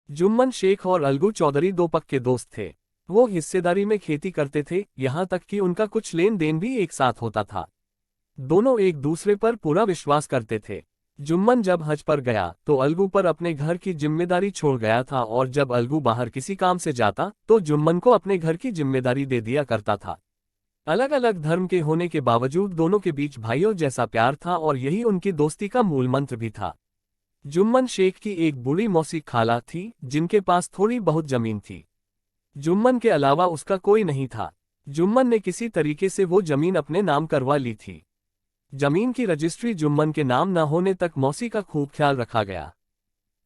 जुम्मन शेख और अलगू चौधरी दो पक्के दोस्त थे। वो हिस्सेदारी में खेती करते थे, यहाँ तक कि उनका कुछ लेन देन भी एक साथ होता था। दोनों एक दूसरे पर पूरा विश्वास करते थे। जुम्मन जब हज पर गया तो अलगू पर अपने घर की जिम्मेदारी छोड़ गया था, और जब अलगू बाहर किसी काम से जाता तो जुम्मन को अपने घर की जिम्मेदारी दे दिया करता था। अलग अलग धर्म के होने के बावजूद दोनों के बीच भाइयों जैसा प्यार था, और यही उनकी दोस्ती का मूल मंत्र भी था। जुम्मन शेख की एक बूढ़ी मौसी खाला थी, जिनके पास थोड़ी बहुत जमीन थी। जुम्मन के अलावा उसका कोई नहीं था। जुम्मन ने किसी तरीके से वो जमीन अपने नाम करवा ली थी। जमीन की रजिस्ट्री जुम्मन के नाम न होने तक मौसी का खूब ख्याल रखा गया।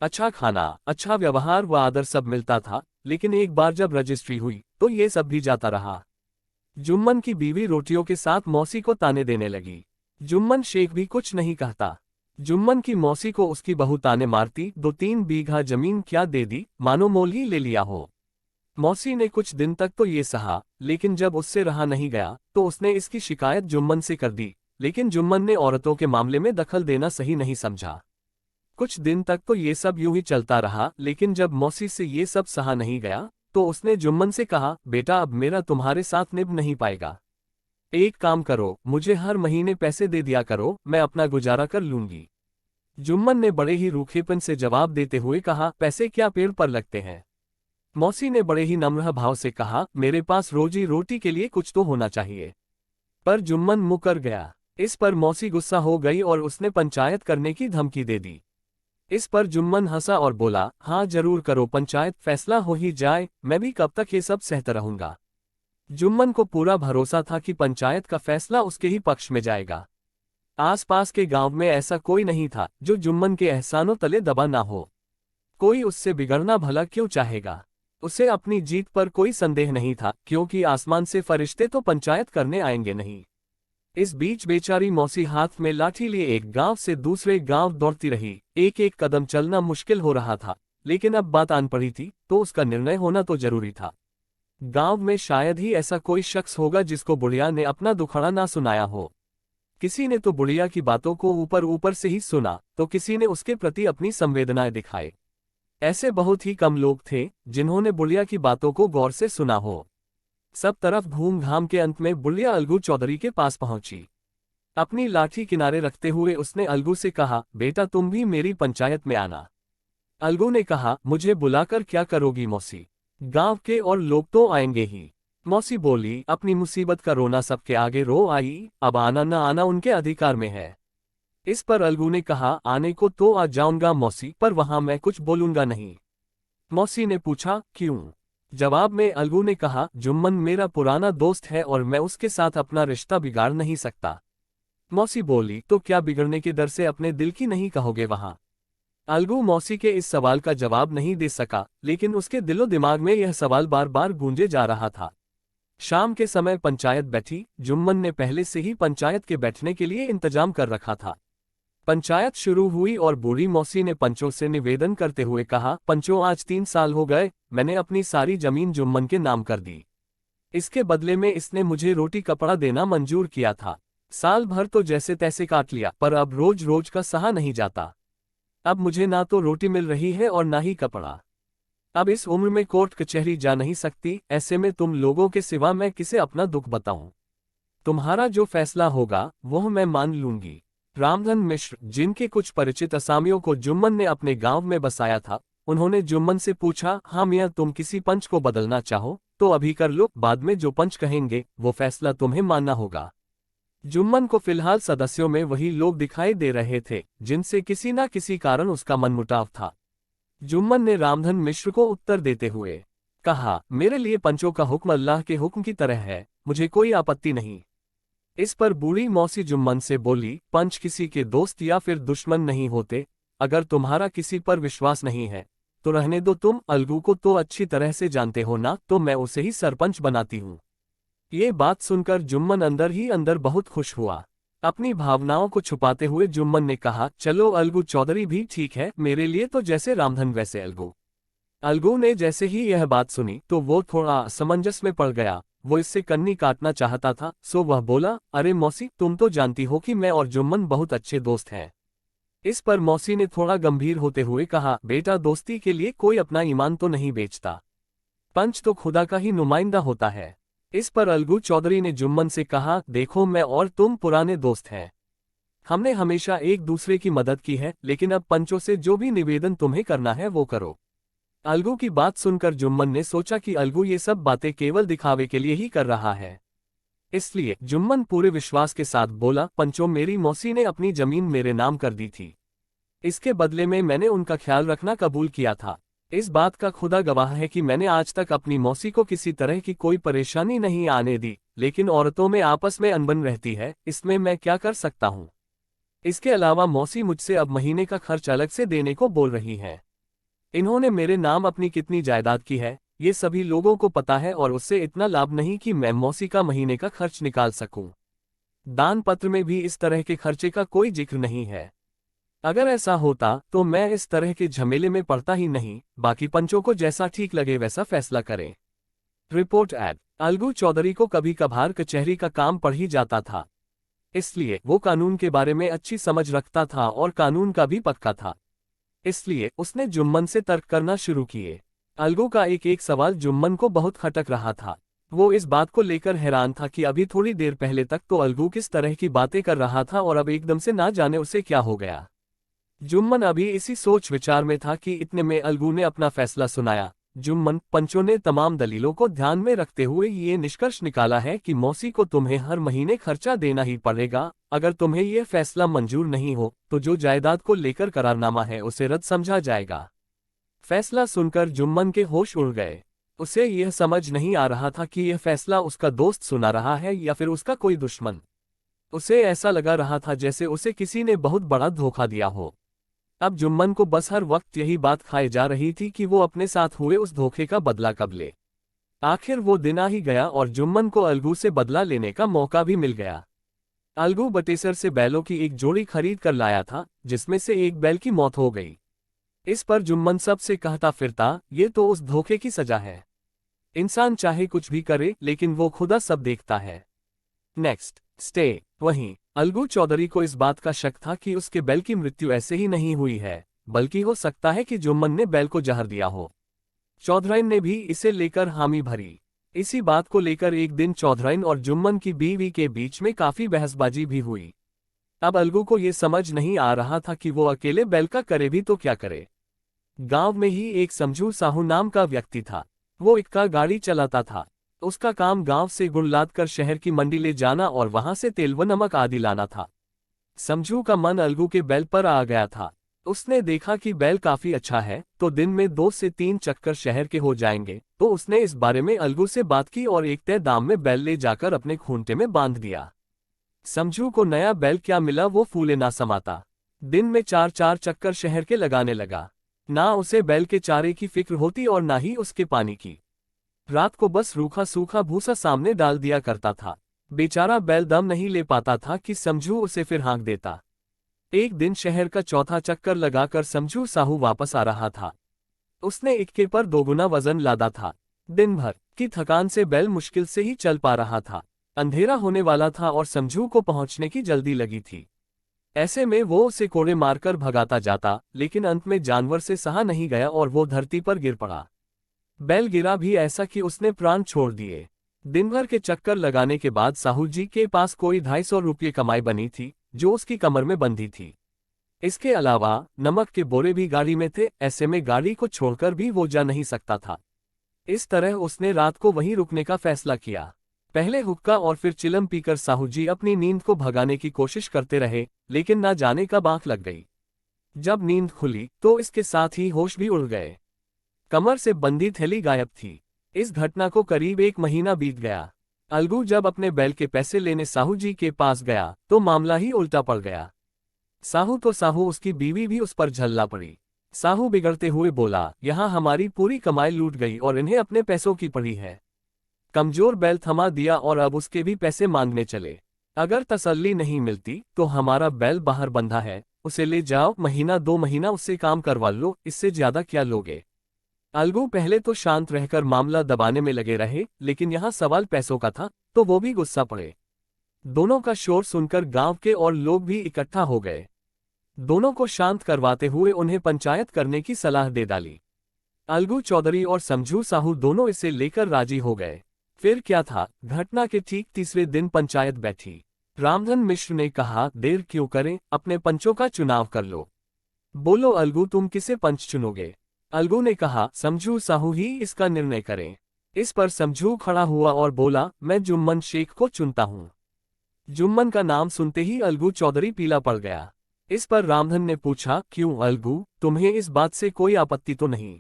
अच्छा खाना, अच्छा व्यवहार व आदर सब मिलता था, लेकिन एक बार जब रजिस्ट्री हुई तो ये सब भी जाता रहा। जुम्मन की बीवी रोटियों के साथ मौसी को ताने देने लगी। जुम्मन शेख भी कुछ नहीं कहता। जुम्मन की मौसी को उसकी बहू ताने मारती, 2-3 बीघा जमीन क्या दे दी, मानो मोल ही ले लिया हो। मौसी ने कुछ दिन तक तो ये सहा, लेकिन जब उससे रहा नहीं गया तो उसने इसकी शिकायत जुम्मन से कर दी, लेकिन जुम्मन ने औरतों के मामले में दखल देना सही नहीं समझा। कुछ दिन तक तो ये सब यूं ही चलता रहा, लेकिन जब मौसी से ये सब सहा नहीं गया तो उसने जुम्मन से कहा, बेटा अब मेरा तुम्हारे साथ निभ नहीं पाएगा। एक काम करो, मुझे हर महीने पैसे दे दिया करो, मैं अपना गुजारा कर लूंगी। जुम्मन ने बड़े ही रूखेपन से जवाब देते हुए कहा, पैसे क्या पेड़ पर लगते हैं। मौसी ने बड़े ही नम्र भाव से कहा, मेरे पास रोजी रोटी के लिए कुछ तो होना चाहिए। पर जुम्मन मुकर गया। इस पर मौसी गुस्सा हो गई और उसने पंचायत करने की धमकी दे दी। इस पर जुम्मन हंसा और बोला, हाँ जरूर करो पंचायत, फैसला हो ही जाए, मैं भी कब तक ये सब सहता रहूंगा। जुम्मन को पूरा भरोसा था कि पंचायत का फैसला उसके ही पक्ष में जाएगा। आसपास के गांव में ऐसा कोई नहीं था जो जुम्मन के एहसानों तले दबा ना हो। कोई उससे बिगड़ना भला क्यों चाहेगा। उसे अपनी जीत पर कोई संदेह नहीं था, क्योंकि आसमान से फरिश्ते तो पंचायत करने आएंगे नहीं। इस बीच बेचारी मौसी हाथ में लाठी लिए एक गांव से दूसरे गांव दौड़ती रही। एक एक कदम चलना मुश्किल हो रहा था, लेकिन अब बात आन पड़ी थी तो उसका निर्णय होना तो जरूरी था। गांव में शायद ही ऐसा कोई शख्स होगा जिसको बुढ़िया ने अपना दुखड़ा ना सुनाया हो। किसी ने तो बुढ़िया की बातों को ऊपर ऊपर से ही सुना, तो किसी ने उसके प्रति अपनी संवेदनाएं दिखाई। ऐसे बहुत ही कम लोग थे जिन्होंने बुढ़िया की बातों को गौर से सुना हो। सब तरफ घूम घाम के अंत में बुढ़िया अलगू चौधरी के पास पहुंची। अपनी लाठी किनारे रखते हुए उसने अलगू से कहा, बेटा तुम भी मेरी पंचायत में आना। अलगू ने कहा, मुझे बुलाकर क्या करोगी मौसी, गांव के और लोग तो आएंगे ही। मौसी बोली, अपनी मुसीबत का रोना सबके आगे रो आई, अब आना न आना उनके अधिकार में है। इस पर अलगू ने कहा, आने को तो आ जाऊंगा मौसी, पर वहां मैं कुछ बोलूंगा नहीं। मौसी ने पूछा, क्यों। जवाब में अलगू ने कहा, जुम्मन मेरा पुराना दोस्त है और मैं उसके साथ अपना रिश्ता बिगाड़ नहीं सकता। मौसी बोली, तो क्या बिगड़ने के डर से अपने दिल की नहीं कहोगे वहां। अलगू मौसी के इस सवाल का जवाब नहीं दे सका, लेकिन उसके दिलो दिमाग में यह सवाल बार बार गूंजे जा रहा था। शाम के समय पंचायत बैठी। जुम्मन ने पहले से ही पंचायत के बैठने के लिए इंतजाम कर रखा था। पंचायत शुरू हुई और बूढ़ी मौसी ने पंचों से निवेदन करते हुए कहा, पंचों आज 3 साल हो गए, मैंने अपनी सारी जमीन जुम्मन के नाम कर दी। इसके बदले में इसने मुझे रोटी कपड़ा देना मंजूर किया था। साल भर तो जैसे तैसे काट लिया, पर अब रोज रोज का सहा नहीं जाता। अब मुझे ना तो रोटी मिल रही है और ना ही कपड़ा। अब इस उम्र में कोर्ट कचहरी जा नहीं सकती, ऐसे में तुम लोगों के सिवा मैं किसे अपना दुख बताऊं। तुम्हारा जो फैसला होगा वह मैं मान लूंगी। रामधन मिश्र, जिनके कुछ परिचित असामियों को जुम्मन ने अपने गांव में बसाया था, उन्होंने जुम्मन से पूछा, हाँ मियाँ, तुम किसी पंच को बदलना चाहो तो अभी कर लो, बाद में जो पंच कहेंगे वो फैसला तुम्हें मानना होगा। जुम्मन को फिलहाल सदस्यों में वही लोग दिखाई दे रहे थे जिनसे किसी न किसी कारण उसका मनमुटाव था। जुम्मन ने रामधन मिश्र को उत्तर देते हुए कहा, मेरे लिए पंचों का हुक्म अल्लाह के हुक्म की तरह है, मुझे कोई आपत्ति नहीं। इस पर बूढ़ी मौसी जुम्मन से बोली, पंच किसी के दोस्त या फिर दुश्मन नहीं होते। अगर तुम्हारा किसी पर विश्वास नहीं है तो रहने दो, तुम अलगू को तो अच्छी तरह से जानते हो ना, तो मैं उसे ही सरपंच बनाती हूँ। ये बात सुनकर जुम्मन अंदर ही अंदर बहुत खुश हुआ। अपनी भावनाओं को छुपाते हुए जुम्मन ने कहा, चलो अलगू चौधरी भी ठीक है, मेरे लिए तो जैसे रामधन वैसे अलगू। अलगू ने जैसे ही यह बात सुनी तो वो थोड़ा असमंजस में पड़ गया। वो इससे कन्नी काटना चाहता था, सो वह बोला, अरे मौसी, तुम तो जानती हो कि मैं और जुम्मन बहुत अच्छे दोस्त हैं। इस पर मौसी ने थोड़ा गंभीर होते हुए कहा, बेटा दोस्ती के लिए कोई अपना ईमान तो नहीं बेचता, पंच तो खुदा का ही नुमाइंदा होता है। इस पर अलगू चौधरी ने जुम्मन से कहा, देखो मैं और तुम पुराने दोस्त हैं, हमने हमेशा एक दूसरे की मदद की है, लेकिन अब पंचों से जो भी निवेदन तुम्हें करना है वो करो। अलगू की बात सुनकर जुम्मन ने सोचा कि अलगू ये सब बातें केवल दिखावे के लिए ही कर रहा है। इसलिए जुम्मन पूरे विश्वास के साथ बोला, पंचों मेरी मौसी ने अपनी जमीन मेरे नाम कर दी थी, इसके बदले में मैंने उनका ख्याल रखना कबूल किया था। इस बात का खुदा गवाह है कि मैंने आज तक अपनी मौसी को किसी तरह की कोई परेशानी नहीं आने दी, लेकिन औरतों में आपस में अनबन रहती है, इसमें मैं क्या कर सकता हूँ। इसके अलावा मौसी मुझसे अब महीने का खर्च अलग से देने को बोल रही हैं। इन्होंने मेरे नाम अपनी कितनी जायदाद की है ये सभी लोगों को पता है, और उससे इतना लाभ नहीं कि मैं मौसी का महीने का खर्च निकाल सकूं। दान पत्र में भी इस तरह के खर्चे का कोई जिक्र नहीं है। अगर ऐसा होता तो मैं इस तरह के झमेले में पड़ता ही नहीं, बाकी पंचों को जैसा ठीक लगे वैसा फैसला करें। Report add. अलगू चौधरी को कभी कभार कचहरी का काम पड़ ही जाता था, इसलिए वो कानून के बारे में अच्छी समझ रखता था और कानून का भी पक्का था। इसलिए उसने जुम्मन से तर्क करना शुरू किए। अलगू का एक एक सवाल जुम्मन को बहुत खटक रहा था। वो इस बात को लेकर हैरान था कि अभी थोड़ी देर पहले तक तो अलगू किस तरह की बातें कर रहा था और अब एकदम से ना जाने उसे क्या हो गया। जुम्मन अभी इसी सोच विचार में था कि इतने में अलगू ने अपना फैसला सुनाया। जुम्मन, पंचों ने तमाम दलीलों को ध्यान में रखते हुए ये निष्कर्ष निकाला है कि मौसी को तुम्हें हर महीने खर्चा देना ही पड़ेगा। अगर तुम्हें यह फैसला मंजूर नहीं हो तो जो जायदाद को लेकर करारनामा है उसे रद्द समझा जाएगा। फैसला सुनकर जुम्मन के होश उड़ गए। उसे यह समझ नहीं आ रहा था कि यह फैसला उसका दोस्त सुना रहा है या फिर उसका कोई दुश्मन। उसे ऐसा लगा रहा था जैसे उसे किसी ने बहुत बड़ा धोखा दिया हो। अब जुम्मन को बस हर वक्त यही बात खाए जा रही थी कि वो अपने साथ हुए उस धोखे का बदला कब ले। आखिर वो दिन आ ही गया और जुम्मन को अलगू से बदला लेने का मौका भी मिल गया। अलगू बटेसर से बैलों की एक जोड़ी खरीद कर लाया था, जिसमें से एक बैल की मौत हो गई। इस पर जुम्मन सबसे कहता फिरता, ये तो उस धोखे की सजा है। इंसान चाहे कुछ भी करे लेकिन वो खुदा सब देखता है। Next stay. वहीं अलगू चौधरी को इस बात का शक था कि उसके बैल की मृत्यु ऐसे ही नहीं हुई है, बल्कि हो सकता है कि जुम्मन ने बैल को जहर दिया हो। चौधराइन ने भी इसे लेकर हामी भरी। इसी बात को लेकर एक दिन चौधराइन और जुम्मन की बीवी के बीच में काफी बहसबाजी भी हुई। अब अलगू को ये समझ नहीं आ रहा था कि वो अकेले बैल का करे भी तो क्या करे। गांव में ही एक समझू साहू नाम का व्यक्ति था। वो इक्का गाड़ी चलाता था। उसका काम गांव से गुड़ लाद कर शहर की मंडी ले जाना और वहां से तेल व नमक आदि लाना था। समझू का मन अलगू के बैल पर आ गया था। उसने देखा कि बैल काफी अच्छा है तो दिन में 2 से 3 चक्कर शहर के हो जाएंगे, तो उसने इस बारे में अलगू से बात की और एक तय दाम में बैल ले जाकर अपने खूंटे में बांध दिया। समझू को नया बैल क्या मिला वो फूले ना समाता। दिन में 4-4 चक्कर शहर के लगाने लगा। ना उसे बैल के चारे की फिक्र होती और ना ही उसके पानी की। रात को बस रूखा सूखा भूसा सामने डाल दिया करता था। बेचारा बैल दम नहीं ले पाता था कि समझू उसे फिर हाँक देता। एक दिन शहर का चौथा चक्कर लगाकर समझू साहू वापस आ रहा था। उसने इक्के पर 2 गुना वजन लादा था। दिन भर की थकान से बैल मुश्किल से ही चल पा रहा था। अंधेरा होने वाला था और समझू को पहुंचने की जल्दी लगी थी। ऐसे में वो उसे कोड़े मारकर भगाता जाता, लेकिन अंत में जानवर से सहा नहीं गया और वो धरती पर गिर पड़ा। बैल गिरा भी ऐसा कि उसने प्राण छोड़ दिए। दिन भर के चक्कर लगाने के बाद साहू जी के पास कोई 250 रुपये कमाई बनी थी, जो उसकी कमर में बंधी थी। इसके अलावा नमक के बोरे भी गाड़ी में थे। ऐसे में गाड़ी को छोड़कर भी वो जा नहीं सकता था। इस तरह उसने रात को वहीं रुकने का फैसला किया। पहले हुक्का और फिर चिलम पीकर साहू जी अपनी नींद को भगाने की कोशिश करते रहे, लेकिन ना जाने कब आंख लग गई। जब नींद खुली तो इसके साथ ही होश भी उड़ गए। कमर से बंधी थैली गायब थी। इस घटना को करीब 1 महीना बीत गया। अलगू जब अपने बैल के पैसे लेने साहू जी के पास गया तो मामला ही उल्टा पड़ गया। साहू तो साहू, उसकी बीवी भी उस पर झल्ला पड़ी। साहू बिगड़ते हुए बोला, यहाँ हमारी पूरी कमाई लूट गई और इन्हें अपने पैसों की पड़ी है। कमजोर बैल थमा दिया और अब उसके भी पैसे मांगने चले। अगर तसल्ली नहीं मिलती तो हमारा बैल बाहर बंधा है, उसे ले जाओ, महीना 2 महीना उससे काम करवा लो, इससे ज्यादा क्या लोगे। अलगू पहले तो शांत रहकर मामला दबाने में लगे रहे, लेकिन यहाँ सवाल पैसों का था तो वो भी गुस्सा पड़े। दोनों का शोर सुनकर गांव के और लोग भी इकट्ठा हो गए। दोनों को शांत करवाते हुए उन्हें पंचायत करने की सलाह दे डाली। अलगू चौधरी और समझू साहू दोनों इसे लेकर राजी हो गए। फिर क्या था, घटना के ठीक तीसरे दिन पंचायत बैठी। रामधन मिश्र ने कहा, देर क्यों करें, अपने पंचों का चुनाव कर लो। बोलो अलगू, तुम किसे पंच चुनोगे? अलगू ने कहा, समझू साहू ही इसका निर्णय करें। इस पर समझू खड़ा हुआ और बोला, मैं जुम्मन शेख को चुनता हूं। जुम्मन का नाम सुनते ही अलगू चौधरी पीला पड़ गया। इस पर रामधन ने पूछा, क्यों अलगू, तुम्हें इस बात से कोई आपत्ति तो नहीं?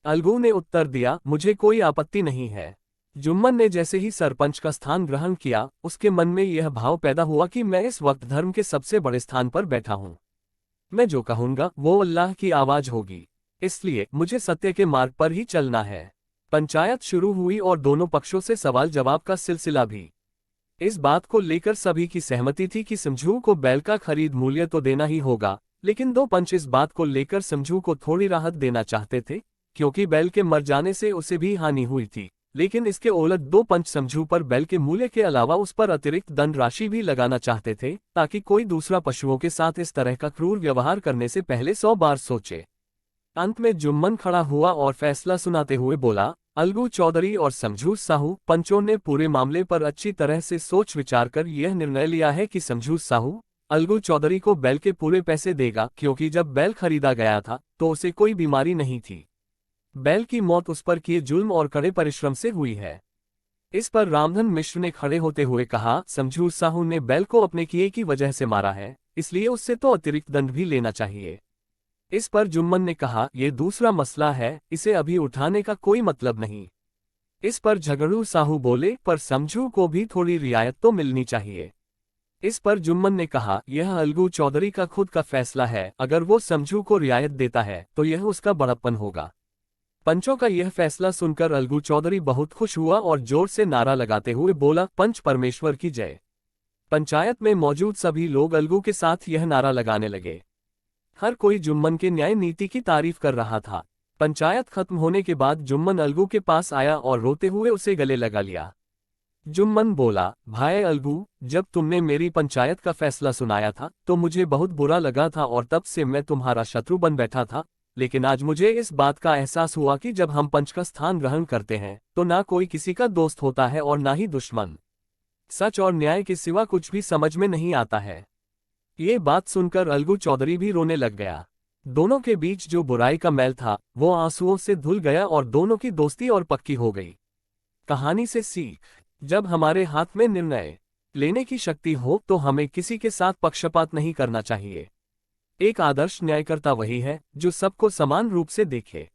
अलगू ने उत्तर दिया, मुझे कोई आपत्ति नहीं है। जुम्मन ने जैसे ही सरपंच का स्थान ग्रहण किया, उसके मन में यह भाव पैदा हुआ कि मैं इस वक्त धर्म के सबसे बड़े स्थान पर बैठा हूं। मैं जो कहूंगा वो अल्लाह की आवाज होगी, इसलिए मुझे सत्य के मार्ग पर ही चलना है। पंचायत शुरू हुई और दोनों पक्षों से सवाल जवाब का सिलसिला भी। इस बात को लेकर सभी की सहमति थी कि समझू को बैल का खरीद मूल्य तो देना ही होगा, लेकिन दो पंच इस बात को लेकर समझू को थोड़ी राहत देना चाहते थे, क्योंकि बैल के मर जाने से उसे भी हानि हुई थी। लेकिन इसके उलट दो पंच समझू पर बैल के मूल्य के अलावा उस पर अतिरिक्त दंड राशि भी लगाना चाहते थे, ताकि कोई दूसरा पशुओं के साथ इस तरह का क्रूर व्यवहार करने से पहले 100 बार सोचे। अंत में जुम्मन खड़ा हुआ और फैसला सुनाते हुए बोला, अलगू चौधरी और समझू साहू पंचों ने पूरे मामले पर अच्छी तरह से सोच विचार कर यह निर्णय लिया है कि समझू साहू अलगू चौधरी को बैल के पूरे पैसे देगा, क्योंकि जब बैल खरीदा गया था तो उसे कोई बीमारी नहीं थी। बैल की मौत उस पर किए जुल्म और कड़े परिश्रम से हुई है। इस पर रामधन मिश्र ने खड़े होते हुए कहा, समझू साहू ने बैल को अपने किए की वजह से मारा है, इसलिए उससे तो अतिरिक्त दंड भी लेना चाहिए। इस पर जुम्मन ने कहा, यह दूसरा मसला है, इसे अभी उठाने का कोई मतलब नहीं। इस पर झगड़ू साहू बोले, पर समझू को भी थोड़ी रियायत तो मिलनी चाहिए। इस पर जुम्मन ने कहा, यह अलगू चौधरी का खुद का फैसला है, अगर वो समझू को रियायत देता है तो यह उसका बड़प्पन होगा। पंचों का यह फैसला सुनकर अलगू चौधरी बहुत खुश हुआ और जोर से नारा लगाते हुए बोला, पंच परमेश्वर की जय। पंचायत में मौजूद सभी लोग अलगू के साथ यह नारा लगाने लगे। हर कोई जुम्मन के न्याय नीति की तारीफ कर रहा था। पंचायत खत्म होने के बाद जुम्मन अलगू के पास आया और रोते हुए उसे गले लगा लिया। जुम्मन बोला, भाई अलगू, जब तुमने मेरी पंचायत का फैसला सुनाया था तो मुझे बहुत बुरा लगा था और तब से मैं तुम्हारा शत्रु बन बैठा था, लेकिन आज मुझे इस बात का एहसास हुआ कि जब हम पंच का स्थान ग्रहण करते हैं तो ना कोई किसी का दोस्त होता है और ना ही दुश्मन। सच और न्याय के सिवा कुछ भी समझ में नहीं आता है। ये बात सुनकर अलगू चौधरी भी रोने लग गया। दोनों के बीच जो बुराई का मैल था वो आंसुओं से धुल गया और दोनों की दोस्ती और पक्की हो गई। कहानी से सीख, जब हमारे हाथ में निर्णय लेने की शक्ति हो तो हमें किसी के साथ पक्षपात नहीं करना चाहिए। एक आदर्श न्यायकर्ता वही है जो सबको समान रूप से देखे।